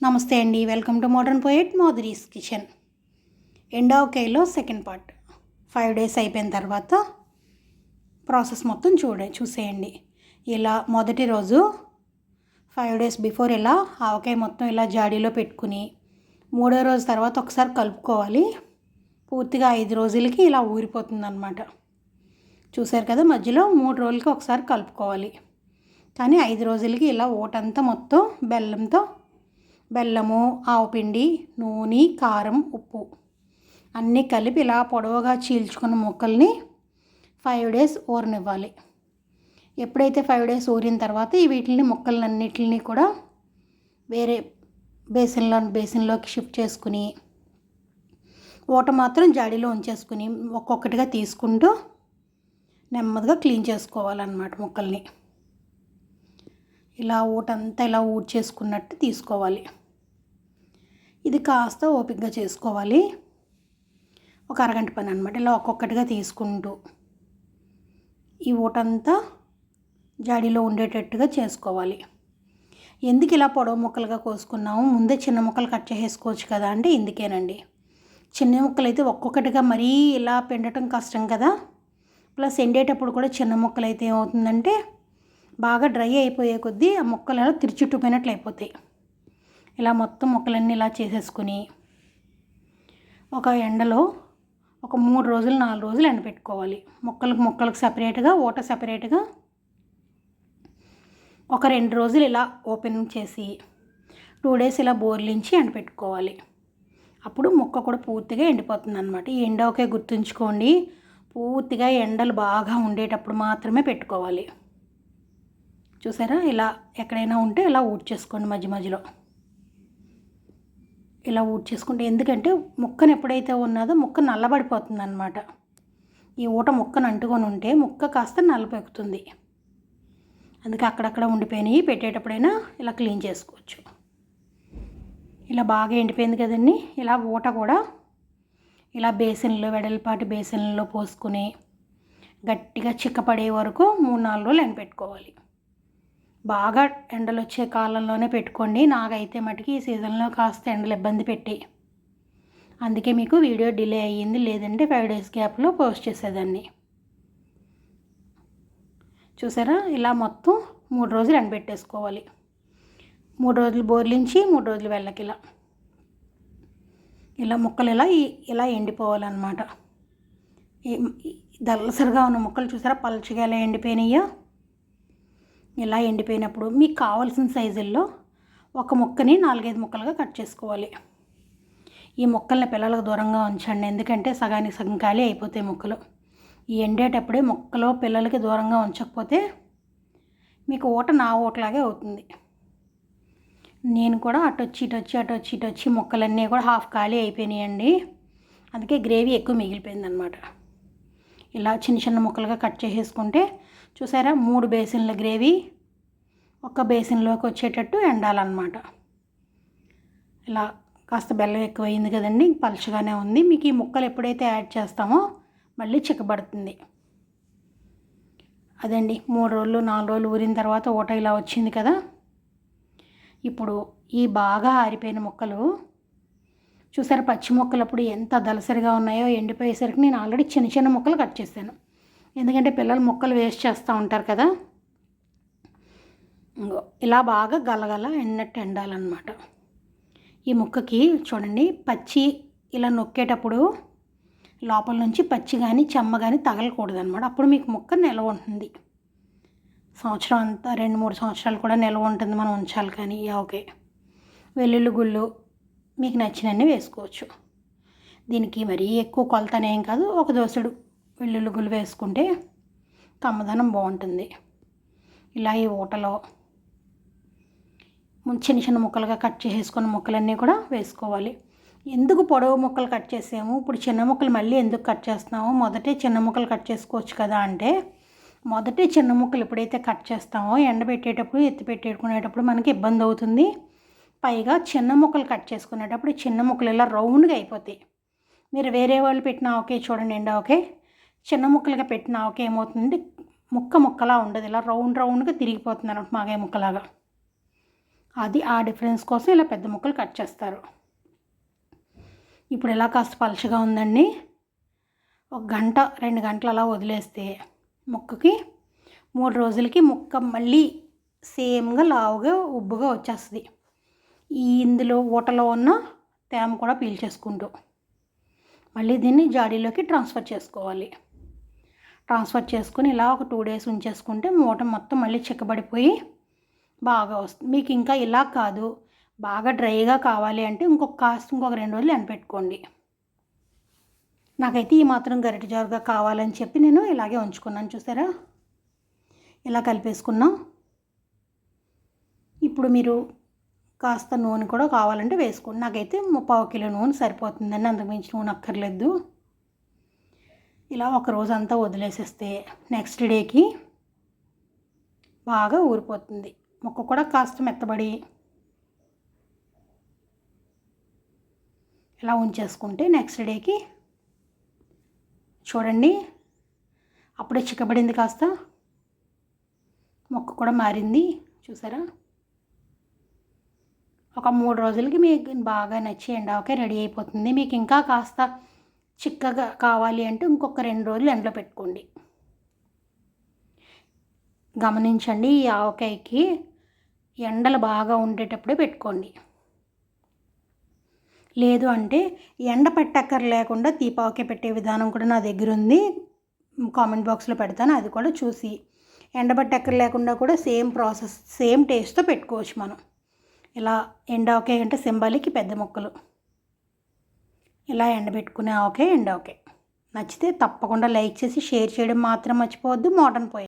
నమస్తే అండి, welcome to modern poet Madhuri's kitchen. ఎండావకాయలో సెకండ్ పార్ట్. 5 days అయిపోయిన తర్వాత ప్రాసెస్ మొత్తం చూసేయండి. ఇలా మొదటి రోజు 5 days బిఫోర్ ఇలా ఆవకాయ మొత్తం ఇలా జాడీలో పెట్టుకుని మూడో రోజు తర్వాత ఒకసారి కలుపుకోవాలి. పూర్తిగా 5 రోజులకి ఇలా ఊరిపోతుంది అన్నమాట. చూసారు కదా, మధ్యలో 3 రోజులకి ఒకసారి కలుపుకోవాలి. కానీ 5 రోజులకి ఇలా ఓటంతా మొత్తం బెల్లము, ఆవపిండి, నూనె, కారం, ఉప్పు అన్నీ కలిపి ఇలా పొడవుగా చీల్చుకున్న ముక్కల్ని 5 days ఊరనివ్వాలి. ఎప్పుడైతే 5 days ఊరిన తర్వాత వీటిని ముక్కలన్నిటిని కూడా వేరే బేసిన్లోకి షిఫ్ట్ చేసుకుని ఓట మాత్రం జాడీలో ఉంచేసుకుని ఒక్కొక్కటిగా తీసుకుంటూ నెమ్మదిగా క్లీన్ చేసుకోవాలన్నమాట. ముక్కల్ని ఇలా ఓటంతా ఇలా ఊడ్చేసుకున్నట్టు తీసుకోవాలి. ఇది కాస్త ఓపికగా చేసుకోవాలి. ఒక అరగంట పని అనమాట. ఇలా ఒక్కొక్కటిగా తీసుకుంటూ ఈ ఓటంతా జాడీలో ఉండేటట్టుగా చేసుకోవాలి. ఎందుకు ఇలా పొడవు ముక్కలుగా కోసుకున్నాము, ముందే చిన్న ముక్కలు కట్ చేసుకోవచ్చు కదా అంటే ఇందుకేనండి. చిన్న ముక్కలు అయితే ఒక్కొక్కటిగా మరీ ఇలా పిండటం కష్టం కదా. ప్లస్ ఎండేటప్పుడు కూడా చిన్న ముక్కలు అయితే ఏమవుతుందంటే బాగా డ్రై అయిపోయే కొద్దీ ఆ ముక్కలు అలా తిరుచుట్టుపోయినట్లు అయిపోతాయి. ఇలా మొత్తం ముక్కలన్నీ ఇలా చేసేసుకుని ఒక ఎండలో ఒక 3 రోజులు 4 రోజులు ఎండబెట్టుకోవాలి. ముక్కలకు సపరేట్గా, ఓట సపరేట్గా ఒక 2 రోజులు ఇలా ఓపెన్ చేసి 2 days ఇలా బోర్లించి ఎండబెట్టుకోవాలి. అప్పుడు ముక్క కూడా పూర్తిగా ఎండిపోతుంది అన్నమాట. ఈ ఎండవకాయ గుర్తుంచుకోండి, పూర్తిగా ఎండలు బాగా ఉండేటప్పుడు మాత్రమే పెట్టుకోవాలి. చూసారా, ఇలా ఎక్కడైనా ఉంటే ఇలా ఊడ్చేసుకోండి. మధ్యలో ఇలా ఊడ్చేసుకుంటే, ఎందుకంటే ముక్కను ఎప్పుడైతే ఉన్నదో ముక్క నల్లబడిపోతుంది అన్నమాట. ఈ ఊట ముక్కను అంటుకొని ఉంటే ముక్క కాస్త నల్లపెక్కుతుంది. అందుకే అక్కడక్కడ ఉండిపోయినాయి పెట్టేటప్పుడైనా ఇలా క్లీన్ చేసుకోవచ్చు. ఇలా బాగా ఎండిపోయింది కదండి. ఇలా ఊట కూడా ఇలా వెడల్పాటి బేసిన్లో పోసుకుని గట్టిగా చిక్కపడే వరకు 3-4 రోజులు ఎండపెట్టుకోవాలి. బాగా ఎండలు వచ్చే కాలంలోనే పెట్టుకోండి. నాకైతే మటుకి ఈ సీజన్లో కాస్త ఎండలు ఇబ్బంది పెట్టి, అందుకే మీకు వీడియో డిలే అయ్యింది. లేదంటే 5 days గ్యాప్లో పోస్ట్ చేసేదాన్ని. చూసారా, ఇలా మొత్తం 3 రోజులు ఎండబెట్టేసుకోవాలి. 3 రోజులు బోర్లించి 3 రోజులు వెళ్ళకి ఇలా ముక్కలు ఇలా ఎండిపోవాలన్నమాట. దళసరిగా ఉన్న ముక్కలు చూసారా పలచగా ఎలా ఎండిపోయినాయో. ఇలా ఎండిపోయినప్పుడు మీకు కావాల్సిన సైజుల్లో ఒక ముక్కని 4-5 ముక్కలుగా కట్ చేసుకోవాలి. ఈ ముక్కల్ని పిల్లలకు దూరంగా ఉంచండి, ఎందుకంటే సగానికి సగం ఖాళీ అయిపోతాయి ముక్కలు. ఈ ఎండేటప్పుడే ముక్కలు పిల్లలకి దూరంగా ఉంచకపోతే మీకు ఊట నా ఊటలాగే అవుతుంది. నేను కూడా అటొచ్చి ఇటొచ్చి ముక్కలన్నీ కూడా హాఫ్ ఖాళీ అయిపోయినాయండి. అందుకే గ్రేవీ ఎక్కువ మిగిలిపోయిందనమాట. ఇలా చిన్న ముక్కలుగా కట్ చేసేసుకుంటే చూసారా 3 బేసిన్ల గ్రేవీ ఒక బేసిన్లోకి వచ్చేటట్టు ఎండాలన్నమాట. ఇలా కాస్త బెల్లం ఎక్కువైంది కదండి, పలుచగానే ఉంది. మీకు ఈ ముక్కలు ఎప్పుడైతే యాడ్ చేస్తామో మళ్ళీ చిక్కబడుతుంది. అదండి, 3 రోజులు 4 రోజులు ఊరిన తర్వాత ఊట ఇలా వచ్చింది కదా. ఇప్పుడు ఈ బాగా ఆరిపోయిన ముక్కలు చూసారా, పచ్చి ముక్కలు అప్పుడు ఎంత దలసరిగా ఉన్నాయో, ఎండిపోయేసరికి నేను ఆల్రెడీ చిన్న ముక్కలు కట్ చేశాను. ఎందుకంటే పిల్లలు ముక్కలు వేస్ట్ చేస్తూ ఉంటారు కదా. ఇలా బాగా గలగల ఎండాలన్నమాట. ఈ ముక్కకి చూడండి, పచ్చి ఇలా నొక్కేటప్పుడు లోపల నుంచి పచ్చి కానీ చెమ్మ కానీ తగలకూడదు అనమాట. అప్పుడు మీకు ముక్క నిల్వ ఉంటుంది. సంవత్సరం అంతా 2-3 సంవత్సరాలు కూడా నిల్వ ఉంటుంది మనం ఉంచాలి. కానీ ఓకే, వెల్లుల్లి గుళ్ళు మీకు నచ్చినన్ని వేసుకోవచ్చు. దీనికి మరీ ఎక్కువ కొలతనేం కాదు, ఒక దోసెడు వెల్లుల్లి గుళ్ళు వేసుకుంటే కమ్మదనం బాగుంటుంది. ఇలా ఈ ఊటలో చిన్న ముక్కలుగా కట్ చేసేసుకున్న ముక్కలన్నీ కూడా వేసుకోవాలి. ఎందుకు పొడవు ముక్కలు కట్ చేసాము, ఇప్పుడు చిన్న ముక్కలు మళ్ళీ ఎందుకు కట్ చేస్తున్నాము, మొదటే చిన్న ముక్కలు కట్ చేసుకోవచ్చు కదా అంటే, మొదటే చిన్న ముక్కలు ఎప్పుడైతే కట్ చేస్తామో ఎండబెట్టేటప్పుడు ఎత్తిపెట్టేసుకునేటప్పుడు మనకి ఇబ్బంది అవుతుంది. పైగా చిన్న ముక్కలు కట్ చేసుకునేటప్పుడు చిన్న ముక్కలు ఇలా రౌండ్గా అయిపోతాయి. మీరు వేరే వాళ్ళు పెట్టిన ఓకే చూడండి, ఓకే చిన్న ముక్కలుగా పెట్టిన ఓకే ఏమవుతుంది, ముక్కలా ఉండదు, ఇలా రౌండ్గా తిరిగిపోతుంది అన్నమాట, మాగాయ ముక్కలాగా. అది ఆ డిఫరెన్స్ కోసం ఇలా పెద్ద ముక్కలు కట్ చేస్తారు. ఇప్పుడు ఇలా కాస్త పలచగా ఉందండి. 1 గంట 2 గంటలు అలా వదిలేస్తే ముక్కకి 3 రోజులకి ముక్క మళ్ళీ సేమ్గా లావుగా ఉబ్బుగా వచ్చేస్తుంది. ఇందులో ఊటలో ఉన్న తేమ కూడా పీల్చేసుకుంటూ మళ్ళీ దీన్ని జాడీలోకి ట్రాన్స్ఫర్ చేసుకోవాలి. ట్రాన్స్ఫర్ చేసుకుని ఇలా ఒక 2 డేస్ ఉంచేసుకుంటే మూట మొత్తం మళ్ళీ చిక్కబడిపోయి బాగా వస్తుంది. మీకు ఇంకా ఇలా కాదు, బాగా డ్రైగా కావాలి అంటే ఇంకొక 2 రోజులు ఎండపెట్టుకోండి. నాకైతే ఈ మాత్రం గరిటె జారుగా కావాలని చెప్పి నేను ఇలాగే ఉంచుకున్నాను. చూసారా, ఇలా కలిపేసుకున్నాం. ఇప్పుడు మీరు కాస్త నూనె కూడా కావాలంటే వేసుకోండి. నాకైతే 1/4 కిలో నూనె సరిపోతుందండి, అంతకుమించి నూనె అక్కర్లేదు. ఇలా ఒక రోజంతా వదిలేసేస్తే నెక్స్ట్ డేకి బాగా ఊరిపోతుంది. ముక్క కూడా కాస్త మెత్తబడి ఇలా ఉంచేసుకుంటే నెక్స్ట్ డేకి చూడండి అప్పుడే చిక్కబడింది, కాస్త ముక్క కూడా మారింది. చూసారా, ఒక 3 రోజులకి మీకు బాగా నచ్చి ఎండాకే రెడీ అయిపోతుంది. మీకు ఇంకా కాస్త చిక్కగా కావాలి అంటే ఇంకొక 2 రోజులు ఎండలో పెట్టుకోండి. గమనించండి, ఈ ఆవకాయకి ఎండలు బాగా ఉండేటప్పుడే పెట్టుకోండి. లేదు అంటే ఎండ పెట్టక్కర లేకుండా తీపావకాయ పెట్టే విధానం కూడా నా దగ్గర ఉంది, కామెంట్ బాక్స్లో పెడతాను. అది కూడా చూసి ఎండబెట్టక్కర లేకుండా కూడా సేమ్ ప్రాసెస్ సేమ్ టేస్ట్తో పెట్టుకోవచ్చు మనం. ఇలా ఎండావకాయ అంటే సింబాలిక్ పెద్ద ముక్కలు ఇలా ఎండబెట్టుకునే ఆవకాయ ఎండావకాయ. నచ్చితే తప్పకుండా లైక్ చేసి షేర్ చేయడం మాత్రం మర్చిపోవద్దు. మోడర్న్ పోయి